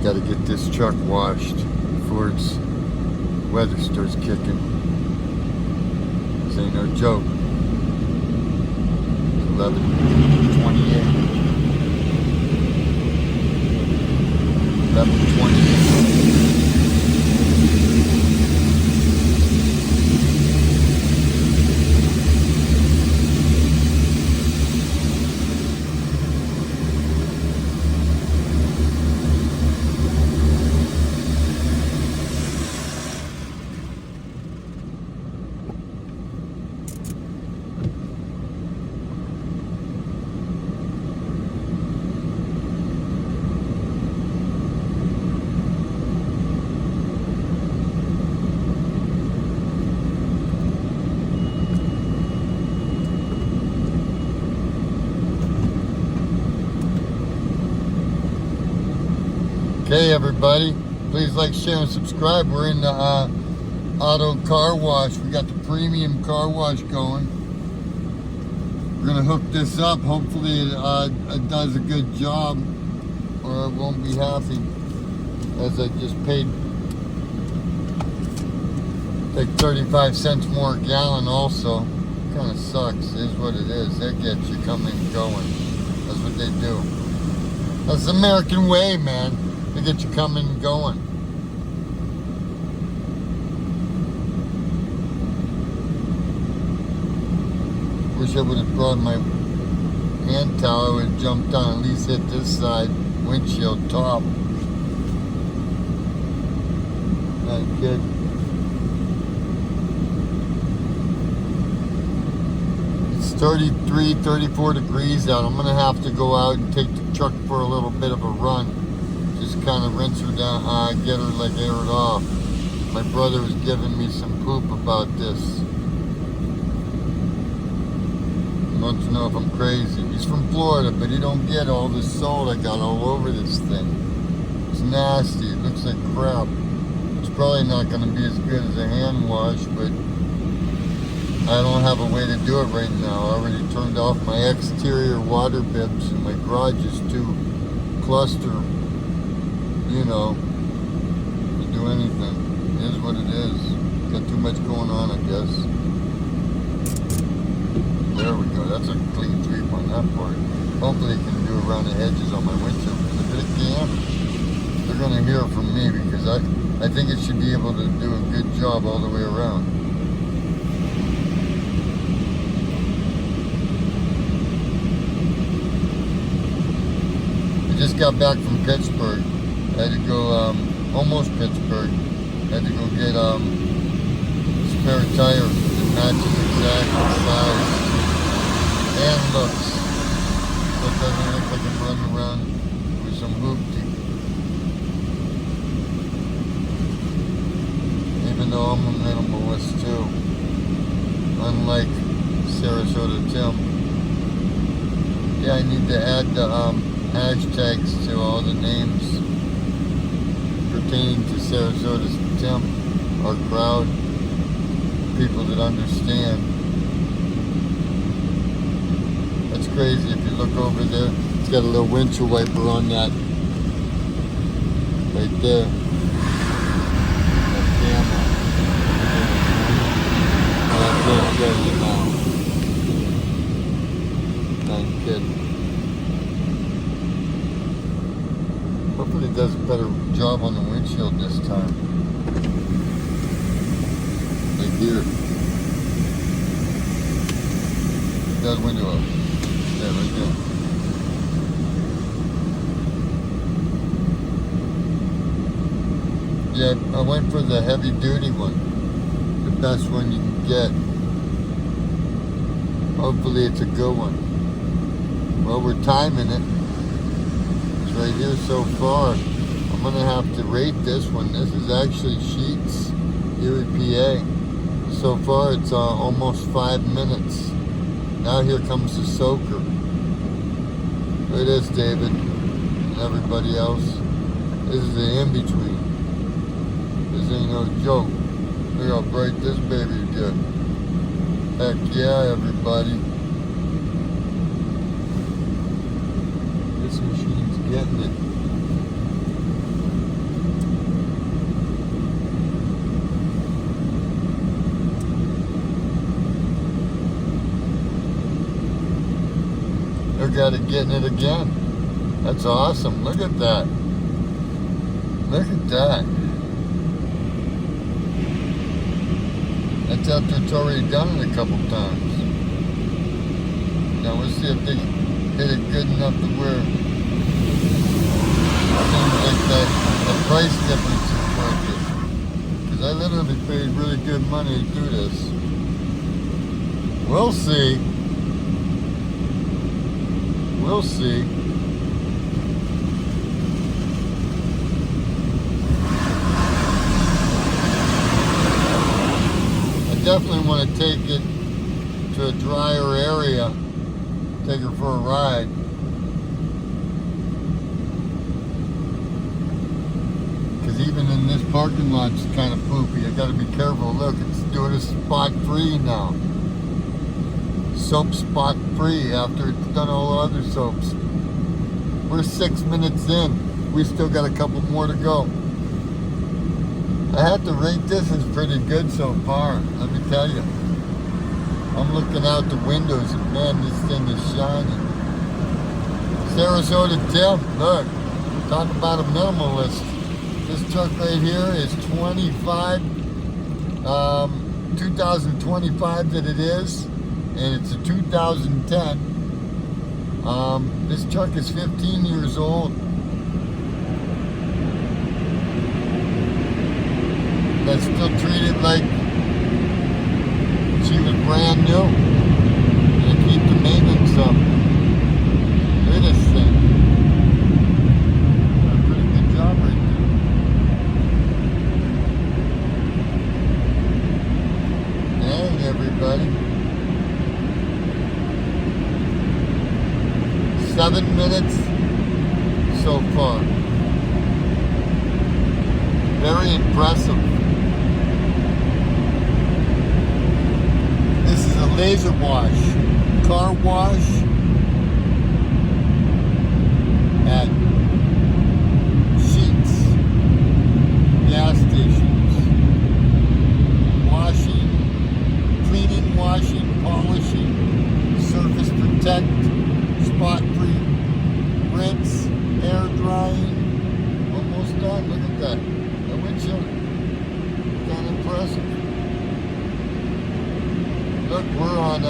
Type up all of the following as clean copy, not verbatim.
Got to get this truck washed before its weather starts kicking. This ain't no joke. It's 11:28. 11:28. Hey everybody, please like, share, and subscribe. We're in the auto car wash. We got the premium car wash going. We're gonna hook this up. Hopefully it does a good job, or I won't be happy, as I just paid like 35 cents more a gallon also. Kind of sucks, is what it is. They get you coming and going. That's what they do. That's the American way, man. They get you coming and going. Wish I would have brought my hand towel. I would have jumped on, at least hit this side windshield top. Not good. It's 33, 34 degrees out. I'm gonna have to go out and take the truck for a little bit of a run. Just kind of rinse her down, get her like air it off. My brother was giving me some poop about this. He wants to know if I'm crazy. He's from Florida, but he don't get all this salt I got all over this thing. It's nasty, it looks like crap. It's probably not gonna be as good as a hand wash, but I don't have a way to do it right now. I already turned off my exterior water bibs and my garage is too cluster, you know, to do anything. It is what it is. Got too much going on, I guess. There we go. That's a clean sweep on that part. Hopefully it can do around the edges on my windshield. And if it can, they're going to hear from me, because I think it should be able to do a good job all the way around. I just got back from Pittsburgh. I had to go, almost Pittsburgh. I had to go get spare tire that matches exactly size and looks. So it doesn't look like I'm running around with some hoopty. Even though I'm a minimalist too. Unlike Sarasota Tim. Yeah, I need to add the hashtags to all the names pertaining to Sarasota Tim, our crowd, people that understand. That's crazy. If you look over there, it's got a little windshield wiper on that right there. That camera. That's what it shows you now. Not kidding. Hopefully it does a better job on the windshield this time. Like here. That window up. Yeah, right there. Yeah, I went for the heavy duty one. The best one you can get. Hopefully it's a good one. Well, we're timing it. Right here so far. I'm gonna have to rate this one. This is actually Sheets, Erie, PA. So far it's almost 5 minutes. Now here comes the soaker. There it is, David, and everybody else. This is the in-between. This ain't no joke. Look how bright this baby gets. Heck yeah, everybody. This machine's getting it. look at it getting it again. That's awesome. Look at that. Look at that. That's after it's already done it a couple times. Now we'll see if they hit it good enough to where it seems like that the price difference is worth it. Because I literally paid really good money to do this. We'll see. We'll see. I definitely want to take it to a drier area, take her for a ride. Because even in this parking lot, it's kind of poopy. I got to be careful. Look, it's doing a spot free now. Soap spot free after it's done all the other soaps. We're 6 minutes in. We still got a couple more to go. I have to rate this as pretty good so far, let me tell you. I'm looking out the windows and man, this thing is shining. Sarasota Tim, look, talk about a minimalist. This truck right here is 2025 that it is, and it's a 2010. This truck is 15 years old. I still treat it like she was brand new. And keep the maintenance up. Look at this thing. Did a pretty good job right there. Dang, everybody. 7 minutes so far. Very impressive. This is a laser wash, car wash at Sheets, gas stations, washing, cleaning, washing, polishing, surface protect, spot free, rinse, air drying, almost done. Look at that. The windshield, kind of impressive. Look, we're on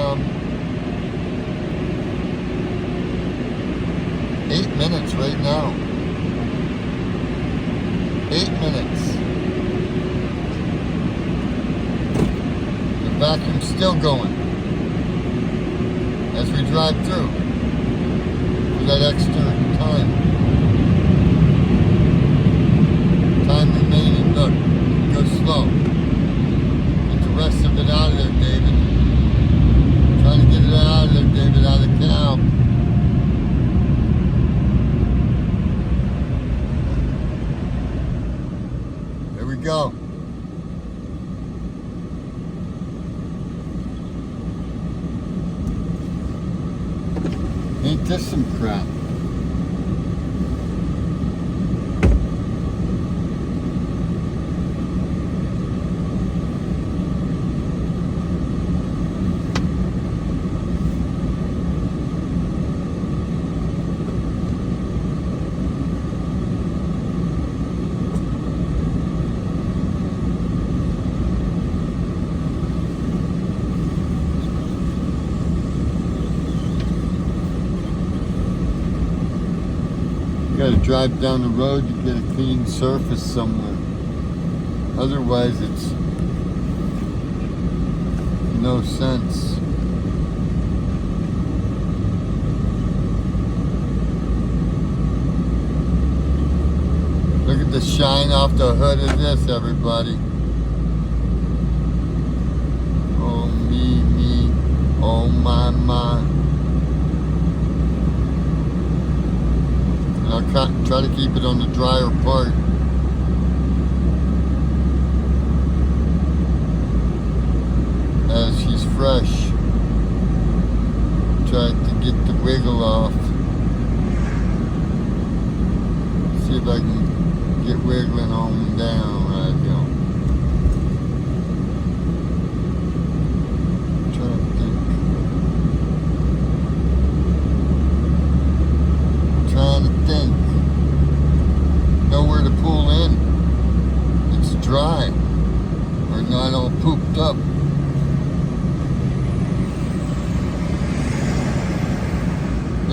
8 minutes right now. 8 minutes. The vacuum's still going as we drive through for that extra time. Time remaining. Look, go slow. Get the rest of it out of there, David. Trying to get it out of there, David, out of the canal. There we go. Ain't this some crap? You gotta drive down the road to get a clean surface somewhere. Otherwise, it's no sense. Look at the shine off the hood of this, everybody. Oh, me, oh, my. I'll try to keep it on the drier part. As she's fresh. Try to get the wiggle off. See if I can get wiggling on down. Right, go. Trying to think.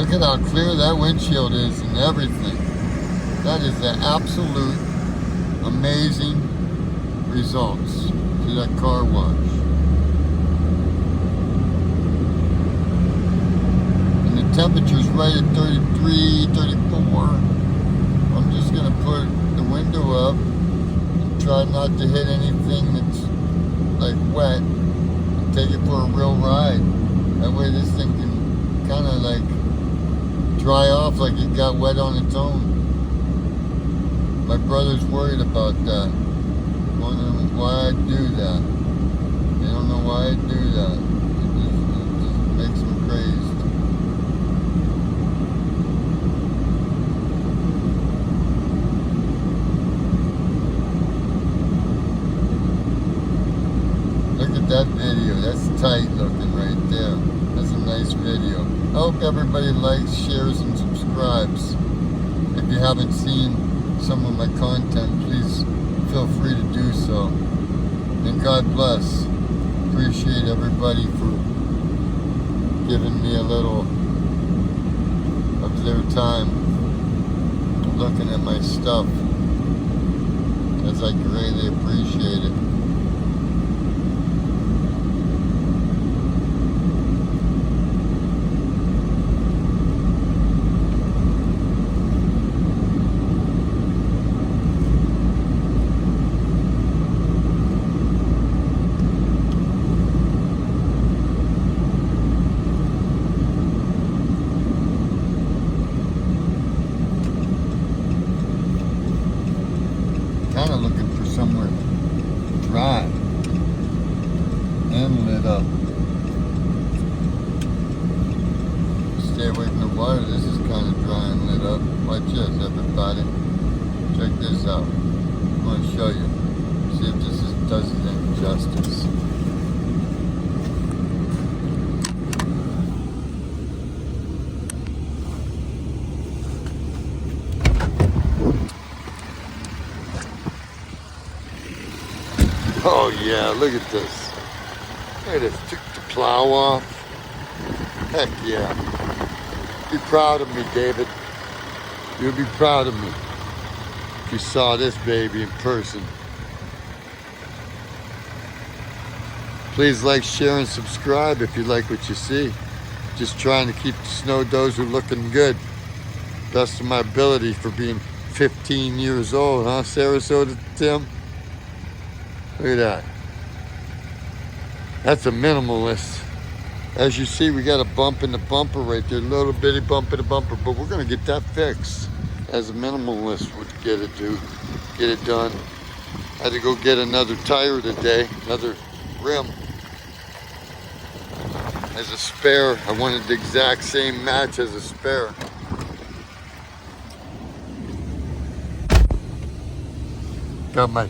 Look at how clear that windshield is and everything. That is the absolute amazing results to that car wash. And the temperature's right at 33, 34. I'm just gonna put the window up and try not to hit anything that's like wet and take it for a real ride. That way this thing can kind of like dry off like it got wet on its own. My brother's worried about that. Wondering why I do that. They don't know why I do that. It just makes them crazed. Look at that video. That's tight looking right there. That's a nice video. I hope everybody likes, shares, and subscribes. If you haven't seen some of my content, please feel free to do so. And God bless. Appreciate everybody for giving me a little of their time looking at my stuff, as I greatly appreciate it. Kind of looking for somewhere dry and lit up. Stay away from the water. This is kind of dry and lit up. Watch this, everybody. Check this out. I'm going to show you. See if this does it any justice. Oh yeah, look at this. Look at this, took the plow off. Heck yeah. Be proud of me, David. You'll be proud of me if you saw this baby in person. Please like, share, and subscribe if you like what you see. Just trying to keep the snow dozer looking good. Best of my ability for being 15 years old, huh, Sarasota Tim? Look at that. That's a minimalist. As you see, we got a bump in the bumper right there, a little bitty bump in the bumper, but we're gonna get that fixed. As a minimalist would get it done. I had to go get another tire today, another rim. As a spare, I wanted the exact same match as a spare. Got my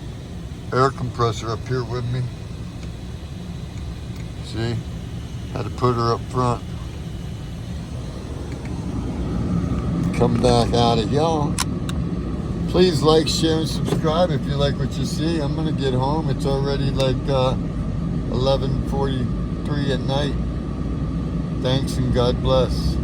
air compressor up here with me. See? Had to put her up front. Come back out of y'all. Please like, share, and subscribe if you like what you see. I'm gonna get home. It's already like 11:43 at night. Thanks and God bless.